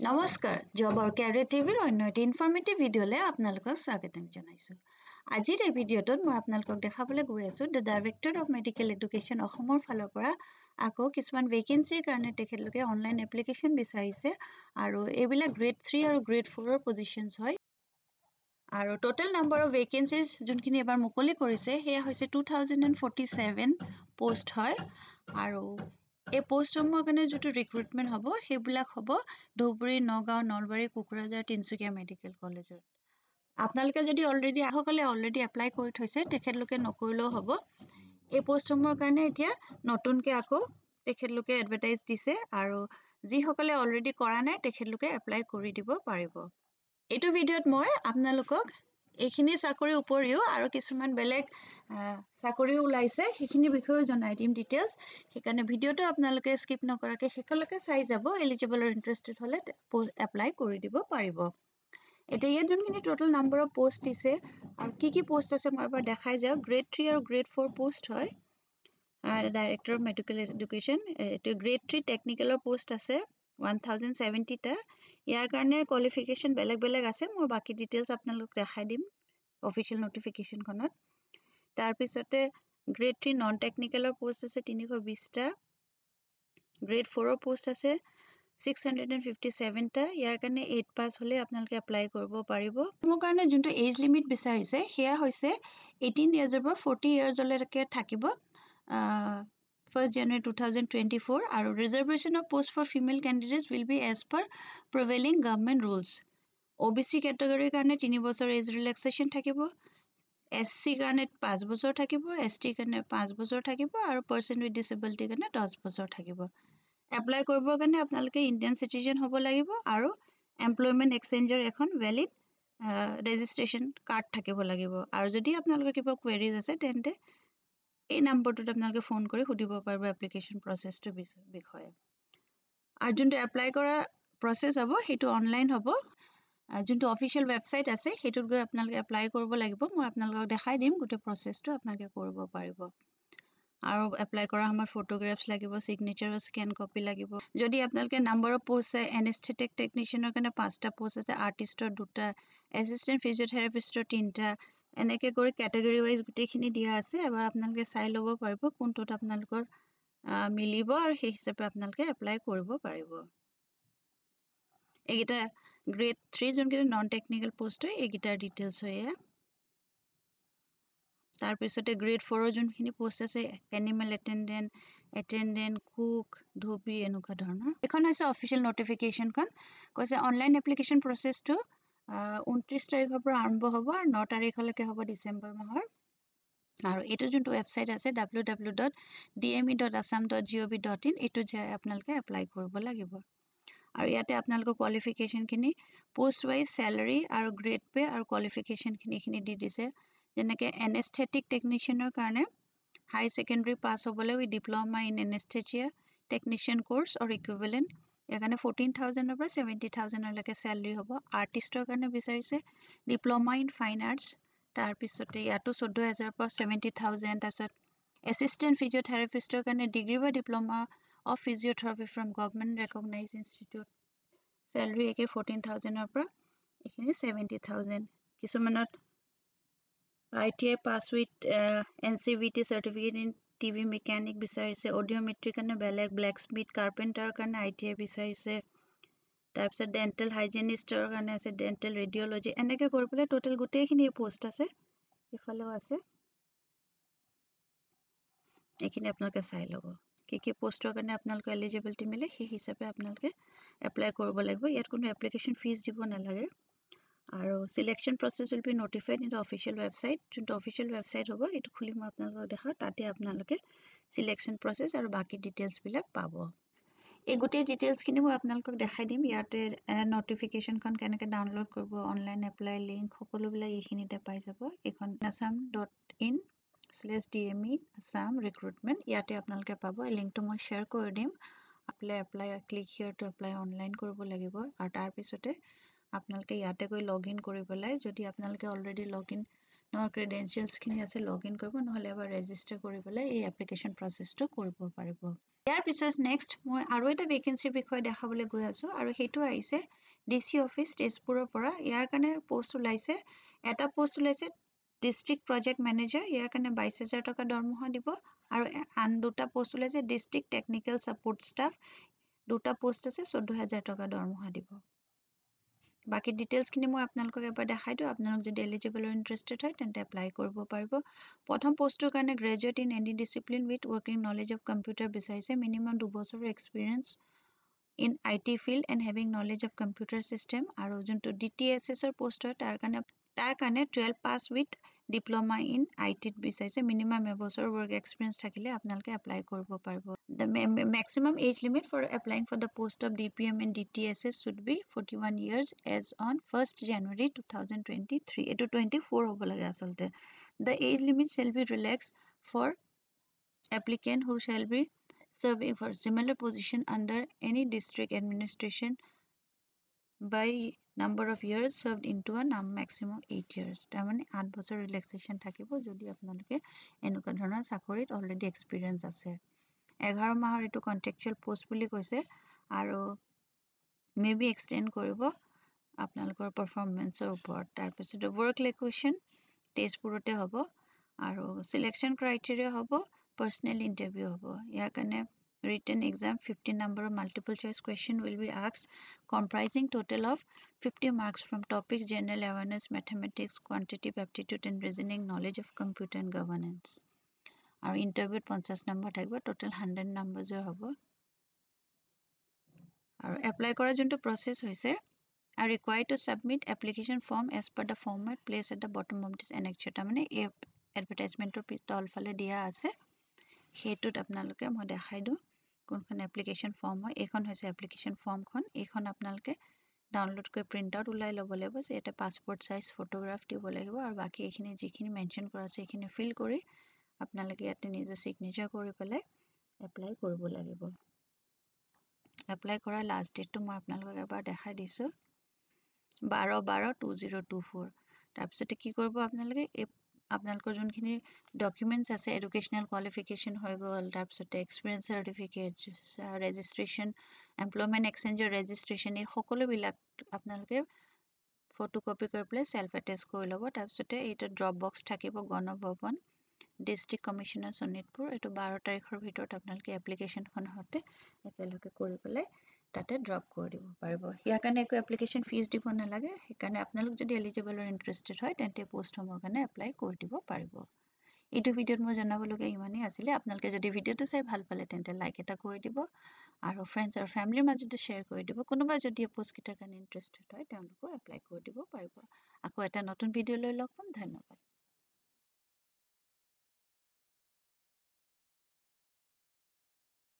নমস্কাৰ জব আৰু কেৰিয়াৰ টিভিৰ অন্য এটি ইনফৰ্মেটিভ ভিডিঅ'লৈ আপোনালোকক স্বাগতম জনাইছোঁ আজিৰ এই ভিডিঅ'টোত মই আপোনালোকক দেখাবলৈ গৈ আছোঁ the director of medical education অসমৰ ফালৰ পৰা আকৌ কিছুমান ভেকেঞ্চিৰ কাৰণে তেখেতলোকে অনলাইন এপ্লিকেশ্যন বিচাৰিছে আৰু এইবিলাক গ্ৰেড 3 আৰু গ্ৰেড 4ৰ পজিশ্যনছ হয় আৰু টোটেল নাম্বাৰ অফ ভেকেঞ্চিজ যোনখিনি এবাৰ মুকলি কৰিছে সেয়া হৈছে 2047 পোষ্ট হয় আৰু এই পোষ্টসমূহৰ কাৰণে যিটো ৰিক্ৰুটমেণ্ট হ'ব সেইবিলাক হ'ব ধুবুৰী নগাঁও নলবাৰী কোকৰাঝাৰ তিনচুকীয়া মেডিকেল কলেজত আপোনালোকে যদি অলৰেডি এপ্লাই কৰি থৈছে তেখেতলোকে নকৰিলেও হ'ব এই পোষ্টসমূহৰ কাৰণে এতিয়া নতুনকৈ আকৌ তেখেতলোকে এডভাৰটাইজ দিছে আৰু যিসকলে অলৰেডি কৰা নাই তেখেতলোকে এপ্লাই কৰি দিব পাৰিব এইটো ভিডিঅ'ত মই আপোনালোকক এইখিনি চাকৰিৰ উপৰিও আৰু কিছুমান বেলেগ চাকৰিও ওলাইছে সেইখিনি বিষয়েও জনাই দিম ডিটেইলছ সেইকাৰণে ভিডিঅ'টো আপোনালোকে স্কিপ নকৰাকৈ শেষলৈকে চাই যাব এলিজিবল আৰু ইণ্টাৰেষ্টেড হ'লে এপ্লাই কৰি দিব পাৰিব এতিয়া ইয়াত যোনখিনি টোটেল নাম্বাৰ অফ পোষ্ট দিছে আৰু কি পোষ্ট আছে মই এবাৰ দেখাই যাওঁ গ্ৰেড 3 আৰু গ্ৰেড 4 পোষ্ট হয় ডাইৰেক্টৰ অফ মেডিকেল এডুকেশ্যন এইটো গ্ৰেড 3 টেকনিকেলৰ পোষ্ট আছে 1070টা ইয়াৰ কাৰণে কোৱালিফিকেশ্যন বেলেগ আছে মই বাকি ডিটেইলছ আপোনালোকক দেখাই দিম অফিচিয়েল নটিফিকেশ্যনখনত তাৰপিছতে গ্ৰেড 3 নন টেকনিকেলৰ পোষ্ট আছে 320টা গ্ৰেড 4ৰ পোষ্ট আছে 657টা ইয়াৰ কাৰণে 8 পাছ হ'লে আপোনালোকে এপ্লাই কৰিব পাৰিব মোৰ কাৰণে যোনটো এজ লিমিট বিচাৰিছে সেয়া হৈছে 18 ইয়াৰ্ছৰ পৰা 40 ইয়াৰ্ছলৈকে থাকিব 1st January 2024 আৰু reservation of post for female candidates will be as per prevailing government rules OBC category কাৰণে 3 বছৰ এজ ৰিলেক্সেশ্যন থাকিব SC কাৰণে 5 বছৰ থাকিব ST কাৰণে 5 বছৰ থাকিব আৰু পাৰ্চন উইথ ডিসেবিলিটি কাৰণে 10 বছৰ থাকিব এপ্লাই কৰিবৰ কাৰণে আপোনালোকে ইণ্ডিয়ান সিটিজেন হ'ব লাগিব আৰু এমপ্লয়মেন্ট এক্সচেঞ্জৰ এখন ভ্যালিড ৰেজিষ্ট্ৰেচন কাৰ্ড থাকিব লাগিব আৰু যদি আপোনালোকৰ কিবা কোৱেৰিজ আছে তেন্তে এই নম্বৰটোত আপোনালোকে ফোন কৰি সুধিব পাৰিব এপ্লিকেশ্যন প্ৰসেছটো বিষয়ে আৰু যোনটো এপ্লাই কৰা প্ৰসেছ হ'ব সেইটো অনলাইন হ'ব যোনটো অফিচিয়েল ৱেবছাইট আছে সেইটোত গৈ আপোনালোকে এপ্লাই কৰিব লাগিব মই আপোনালোকক দেখাই দিম গোটেই প্ৰসেছটো আপোনালোকে কৰিব পাৰিব আৰু এপ্লাই কৰা আমাৰ ফটোগ্ৰাফছ লাগিব সিগনেচাৰ স্ক্যান কপি লাগিব যদি আপোনালোকে নাম্বাৰ অফ পোষ্ট আছে এনেস্থেটিক টেকনিচিয়ানৰ কাৰণে 5টা পোষ্ট আছে আৰ্টিষ্টৰ 2টা এসিস্ট্যান্ট ফিজিওথেৰাপিষ্টৰ 3টা এনেকৈ কৰি কেটেগৰি ওয়াইজ গোটেইখিনি দিয়া আছে এবাৰ আপোনালোকে চাই ল'ব পাৰিব কোনটোত আপোনালোকৰ মিলিব আৰু সেই হিচাপে আপোনালোকে এপ্লাই কৰিব পাৰিব এইগিটা গ্ৰেড 3 যোনকেইটা নন টেকনিক্যাল পোষ্ট হয় এইগিটাৰ ডিটেইলছ হয় তাৰপিছতে গ্ৰেড 4 যোনখিনি পোষ্ট আছে এনিমেল এটেন্ডেন্ট কুক ধোবী এনেকুৱা ধৰণৰ এখন হৈছে অফিচিয়েল নটিফিকেশ্যনখন কৈছে অনলাইন এপ্লিকেশ্যন প্ৰসেছটো 29 তাৰিখৰ পৰা আৰম্ভ হ'ব আৰু 9 তাৰিখলৈকে হ'ব ডিসেম্বৰ মাহৰ আৰু এইটো যোনটো ৱেবছাইট আছে www.dme.assam.gov.in এইটো যে আপোনালোকে এপ্লাই কৰিব লাগিব আৰু ইয়াতে আপোনালোকৰ কোৱালিফিকেশ্যনখিনি পোষ্ট ওয়াইজ স্যালাৰি আৰু গ্ৰেড পে আৰু কোৱালিফিকেশ্যনখিনি দি দিছে যেনেকৈ এনেস্থেটিক টেকনিচিয়ানৰ কাৰণে হাই সেকেন্ডাৰী পাছ হ'বলৈ with diploma in anaesthesia technician course or equivalent ইয়াৰ কাৰণে 14,000 পৰা 70,000 লৈকে স্যালাৰি হ'ব আৰ্টিষ্টৰ কাৰণে বিচাৰিছে ডিপ্লোমা ইন ফাইন আৰ্টস তাৰপিছতে ইয়াতো 14,000 পৰা 70,000 তাৰপিছত এসিস্ট্যান্ট ফিজিওথেৰাপিষ্টৰ কাৰণে ডিগ্ৰী বা diploma of physiotherapy from government recognised institute salary একে 14,000 পৰা এখিনি 70,000 কিছুমানত ITI pass with NCVT certificate in TV mechanic বিচাৰিছে অডিওমেট্ৰিক কাৰণে বেলেগ ব্লেকস্মিথ কাৰ্পেন্টাৰ কাৰণে ITI বিচাৰিছে তাৰপিছত ডেন্টাল হাইজিনিষ্টৰ কাৰণে আছে ডেন্টাল ৰেডিঅলজি এনেকৈ কৰি পেলাই টোটাল গোটেইখিনি পোষ্ট আছে ইফালেও আছে এইখিনি আপোনালোকে চাই ল'ব কি পোষ্টৰ কাৰণে আপোনালোকৰ এলিজিবিলিটি মিলে সেই হিচাপে আপোনালোকে এপ্লাই কৰিব লাগিব ইয়াত কোনো এপ্লিকেশ্যন ফিজ দিব নালাগে আৰু selection process will be notified in the official website যোনটো অফিচিয়েল ৱেবছাইট হ'ব এইটো খুলি মই আপোনালোকক দেখাও তাতে আপোনালোকে সিলেকশন প্ৰসেছ আৰু বাকি ডিটেইলছ বিলাক পাব এই গোটেই ডিটেইলছখিনি মই আপোনালোকক দেখাই দিম ইয়াতে নটিফিকেশ্যনখন কেনেকৈ ডাউনলোড কৰিব অনলাইন এপ্লাই লিংক সকলোবিলাক এইখিনিতে পাই যাব এইখন assam.in/dme assam recruitment ইয়াতে আপোনালোকে পাব এই লিংকটো মই শ্বেয়াৰ কৰি দিম apply click here to apply online কৰিব লাগিব আৰু তাৰ পিছতে আপোনালোকে ইয়াতে গৈ লগইন কৰি পেলাই যদি আপোনালোকে অলৰেডি লগইন ক্ৰেডেনশিয়েলছ খিনি আছে লগইন কৰিব নহলে এবাৰ ৰেজিষ্টাৰ কৰি পেলাই এই এপ্লিকেশ্যন প্ৰসেছটো কৰিব পাৰিব ইয়াৰ পিছত নেক্সট মই আৰু এটা ভেকেন্সিৰ বিষয়ে দেখাবলৈ গৈ আছোঁ আৰু সেইটো আহিছে DC অফিচ তেজপুৰৰ পৰা। ইয়াৰ কাৰণে পোষ্ট ওলাইছে, এটা পোষ্ট ওলাইছে ডিষ্ট্ৰিক্ট প্ৰজেক্ট মেনেজাৰ, ইয়াৰ কাৰণে 22,000 টকা দৰমহা দিব। আৰু আন দুটা পোষ্ট ওলাইছে ডিষ্ট্ৰিক্ট টেকনিকেল ছাপোৰ্ট ষ্টাফ, দুটা পোষ্ট আছে 14,000 টকা দৰমহা দিব। বাকি ডিটেইলছখিনি মই আপোনালোকক এবাৰ দেখাই দিওঁ, আপোনালোক যদি এলিজিবল আৰু ইণ্টাৰেষ্টেড হয় তেন্তে এপ্লাই কৰিব পাৰিব। প্ৰথম পোষ্টটোৰ কাৰণে graduate in any discipline with working knowledge of computer বিচাৰিছে, মিনিমাম 2 বছৰৰ experience in IT field and having knowledge of computer system. আৰু যোনটো DTSSৰ পোষ্ট হয় তাৰ কাৰণে 12 পাছ উইথ ডিপ্ল'মা ইন IT বিচাৰিছে, মিনিমাম এবছৰৰ ৱৰ্ক এক্সপিৰিয়েঞ্চ থাকিলে আপোনালোকে এপ্লাই কৰিব পাৰিব। The maximum age limit for applying for the post of DPM and DTSS should be 41 years as on 1st January 2023. এইটো 24 হ'ব লাগে আচলতে। The age limit shall be relaxed for applicant who shall be serving for similar position under any district administration by number of years served into a maximum 8 years. তাৰমানে 8 বছৰ relaxation থাকিব যদি আপোনালোকে এনেকুৱা ধৰণৰ চাকৰিত অলৰেডি এক্সপিৰিয়েঞ্চ আছে। 11 মাহৰ এইটো কণ্ট্ৰেকচুৱেল পোষ্ট বুলি কৈছে আৰু মে বি এক্সটেণ্ড কৰিব আপোনালোকৰ পাৰফৰ্মেঞ্চৰ ওপৰত। তাৰপিছত ৱৰ্ক লোকেশ্যন তেজপুৰতে হ'ব আৰু চিলেকশ্যন ক্ৰাইটেৰিয়া হ'ব পাৰ্চনেল ইণ্টাৰভিউ হ'ব। ইয়াৰ কাৰণে written exam 15 number of multiple choice question will be asked comprising total of 50 marks from topics general awareness, mathematics, quantitative aptitude and reasoning, knowledge of computer and governance. আৰু ইণ্টাৰভিউত 50 number থাকিব, total 100 নম্বৰজৰ হ'ব। আৰু apply কৰা যোনটো process হৈছে are required to submit application form as per the format placed at the bottom of this annexure. তাৰমানে এই এডভাৰটাইজমেণ্টৰ তলফালে দিয়া আছে, সেইটোত আপোনালোকে মই দেখাই দিওঁ কোনখন এপ্লিকেশ্যন ফৰ্ম হয়। এইখন হৈছে এপ্লিকেশ্যন ফৰ্মখন, এইখন আপোনালোকে ডাউনলোড কৰি প্ৰিণ্ট আউট ওলাই ল'ব লাগিব, যে এটা পাছপৰ্ট চাইজ ফটোগ্ৰাফ দিব লাগিব আৰু বাকী এইখিনি যিখিনি মেনশ্যন কৰা আছে সেইখিনি ফিল কৰি আপোনালোকে ইয়াতে নিজৰ ছিগনেচাৰ কৰি পেলাই এপ্লাই কৰিব লাগিব। এপ্লাই কৰাৰ লাষ্ট ডেটটো মই আপোনালোকক এবাৰ দেখাই দিছোঁ 12/12/2024। তাৰপিছতে কি কৰিব আপোনালোকে আপোনালোকৰ যোনখিনি ডকুমেণ্টছ আছে এডুকেশ্যনেল কোৱালিফিকেশ্যন হৈ গ'ল, তাৰপিছতে এক্সপিৰিয়েঞ্চ চাৰ্টিফিকেট, ৰেজিষ্ট্ৰেশ্যন, এমপ্লয়মেণ্ট এক্সচেঞ্জৰ ৰেজিষ্ট্ৰেশ্যন, এই সকলোবিলাক আপোনালোকে ফটোকপি কৰি পেলাই ছেল্ফ এটেচ কৰি ল'ব। তাৰপিছতে এইটো ড্ৰপ বক্স থাকিব গণভৱন ডিষ্ট্ৰিক্ট কমিশ্যনাৰ শোণিতপুৰ, এইটো 12 তাৰিখৰ ভিতৰত আপোনালোকে এপ্লিকেশ্যনখন সৈতে একেলগে কৰি পেলাই তাতে ড্ৰপ কৰি দিব পাৰিব। ইয়াৰ কাৰণে একো এপ্লিকেশ্যন ফিজ দিব নালাগে, সেইকাৰণে আপোনালোক যদি এলিজিবল আৰু ইণ্টাৰেষ্টেড হয় তেন্তে পোষ্টসমূহৰ কাৰণে এপ্লাই কৰি দিব পাৰিব। এইটো ভিডিঅ'ত মই জনাবলগীয়া ইমানেই আছিলে। আপোনালোকে যদি ভিডিঅ'টো চাই ভাল পালে তেন্তে লাইক এটা কৰি দিব আৰু ফ্ৰেণ্ডছ আৰু ফেমিলিৰ মাজতো শ্বেয়াৰ কৰি দিব। কোনোবা যদি পোষ্টকেইটাৰ কাৰণে ইণ্টাৰেষ্টেড হয় তেওঁলোকেও এপ্লাই কৰি দিব পাৰিব। আকৌ এটা নতুন ভিডিঅ' লৈ লগ পাম। ধন্যবাদ।